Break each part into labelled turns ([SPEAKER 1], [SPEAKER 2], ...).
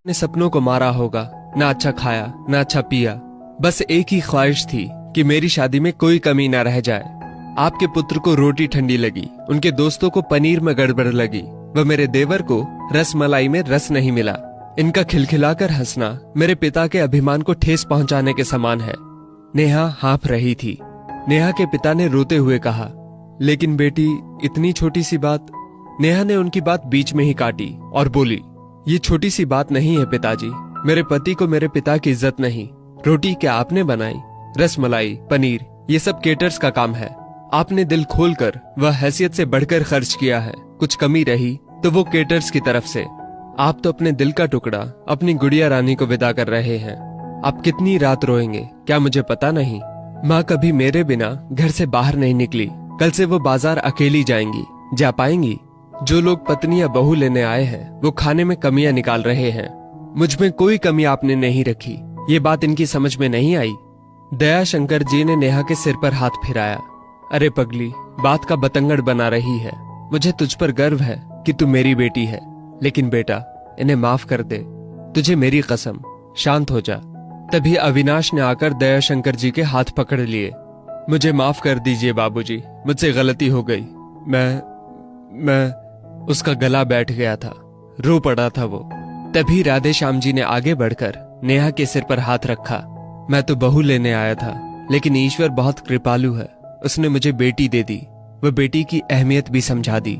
[SPEAKER 1] अपने सपनों को मारा होगा, ना अच्छा खाया ना अच्छा पिया। बस एक ही ख्वाहिश थी कि मेरी शादी में कोई कमी ना रह जाए। आपके पुत्र को रोटी ठंडी लगी, उनके दोस्तों को पनीर में गड़बड़ लगी, व मेरे देवर को रस मलाई में रस नहीं मिला। इनका खिलखिलाकर हंसना मेरे पिता के अभिमान को ठेस पहुंचाने के समान है। नेहा हाँफ रही थी। नेहा के पिता ने रोते हुए कहा, लेकिन बेटी इतनी छोटी सी बात। नेहा ने उनकी बात बीच में ही काटी और बोली, ये छोटी सी बात नहीं है पिताजी। मेरे पति को मेरे पिता की इज्जत नहीं। रोटी क्या आपने बनाई? रस मलाई, पनीर, ये सब केटर्स का काम है। आपने दिल खोलकर वह हैसियत से बढ़कर खर्च किया है। कुछ कमी रही तो वो केटर्स की तरफ से। आप तो अपने दिल का टुकड़ा अपनी गुड़िया रानी को विदा कर रहे हैं। आप कितनी रात रोएंगे क्या मुझे पता नहीं। माँ कभी मेरे बिना घर से बाहर नहीं निकली। कल से वो बाजार अकेली जाएंगी। जा पाएंगी? जो लोग पत्नी या बहू लेने आए हैं वो खाने में कमियां निकाल रहे हैं। मुझ में कोई कमी आपने नहीं रखी। ये बात इनकी समझ में नहीं आई। दया शंकर जी ने नेहा के सिर पर हाथ फिराया। अरे पगली, बात का बतंगड़ बना रही है। मुझे तुझ पर गर्व है कि तू मेरी बेटी है, लेकिन बेटा इन्हें माफ कर दे। तुझे मेरी कसम, शांत हो जा। तभी अविनाश ने आकर दया शंकर जी के हाथ पकड़ लिए। मुझे माफ कर दीजिए बाबूजी, मुझसे गलती हो गई। मैं उसका गला बैठ गया था, रो पड़ा था वो। तभी राधे श्याम जी ने आगे बढ़कर नेहा के सिर पर हाथ रखा। मैं तो बहू लेने आया था, लेकिन ईश्वर बहुत कृपालु है। उसने मुझे बेटी दे दी। वह बेटी की अहमियत भी समझा दी।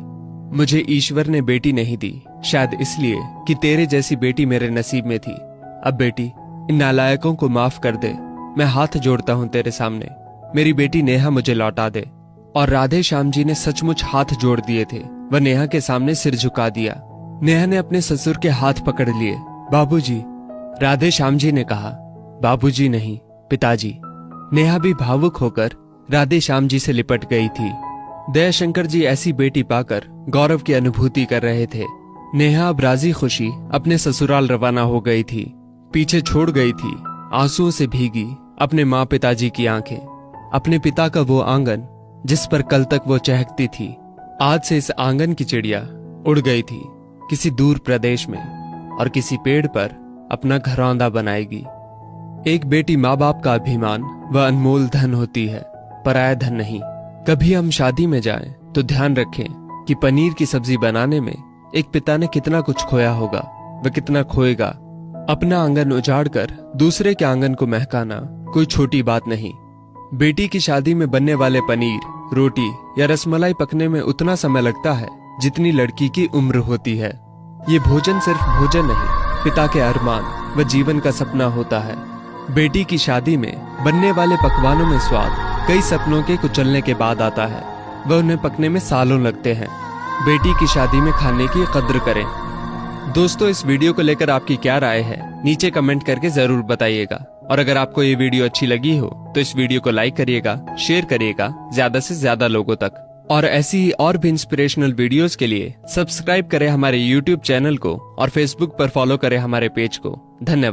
[SPEAKER 1] मुझे ईश्वर ने बेटी नहीं दी, शायद इसलिए कि तेरे जैसी बेटी मेरे नसीब में थी। अब बेटी, इन नालायकों को माफ कर दे। मैं हाथ जोड़ता हूँ तेरे सामने। मेरी बेटी नेहा मुझे लौटा दे। और राधे श्याम जी ने सचमुच हाथ जोड़ दिए थे। वह नेहा के सामने सिर झुका दिया। नेहा ने अपने ससुर के हाथ पकड़ लिए। बाबूजी, राधे श्याम जी ने कहा। बाबूजी नहीं, पिताजी। नेहा भी भावुक होकर राधे श्याम जी से लिपट गई थी। दयाशंकर जी ऐसी बेटी पाकर गौरव की अनुभूति कर रहे थे। नेहा अब राजी खुशी अपने ससुराल रवाना हो गई थी। पीछे छोड़ गई थी आंसुओं से भीगी अपने माँ पिताजी की आंखें, अपने पिता का वो आंगन जिस पर कल तक वो चहकती थी। आज से इस आंगन की चिड़िया उड़ गई थी किसी दूर प्रदेश में और किसी पेड़ पर अपना घरौंदा बनाएगी। एक बेटी माँ बाप का अभिमान व अनमोल धन होती है, पराया धन नहीं। कभी हम शादी में जाएं तो ध्यान रखें कि पनीर की सब्जी बनाने में एक पिता ने कितना कुछ खोया होगा व कितना खोएगा। अपना आंगन उजाड़कर दूसरे के आंगन को महकाना कोई छोटी बात नहीं। बेटी की शादी में बनने वाले पनीर, रोटी या रसमलाई पकने में उतना समय लगता है जितनी लड़की की उम्र होती है। ये भोजन सिर्फ भोजन नहीं, पिता के अरमान व जीवन का सपना होता है। बेटी की शादी में बनने वाले पकवानों में स्वाद कई सपनों के कुचलने के बाद आता है। वह उन्हें पकने में सालों लगते हैं। बेटी की शादी में खाने की कद्र करें। दोस्तों, इस वीडियो को लेकर आपकी क्या राय है नीचे कमेंट करके जरूर बताइएगा। और अगर आपको ये वीडियो अच्छी लगी हो तो इस वीडियो को लाइक करिएगा, शेयर करिएगा ज्यादा से ज्यादा लोगों तक। और ऐसी ही और भी इंस्पिरेशनल वीडियोस के लिए सब्सक्राइब करें हमारे YouTube चैनल को और Facebook पर फॉलो करें हमारे पेज को। धन्यवाद।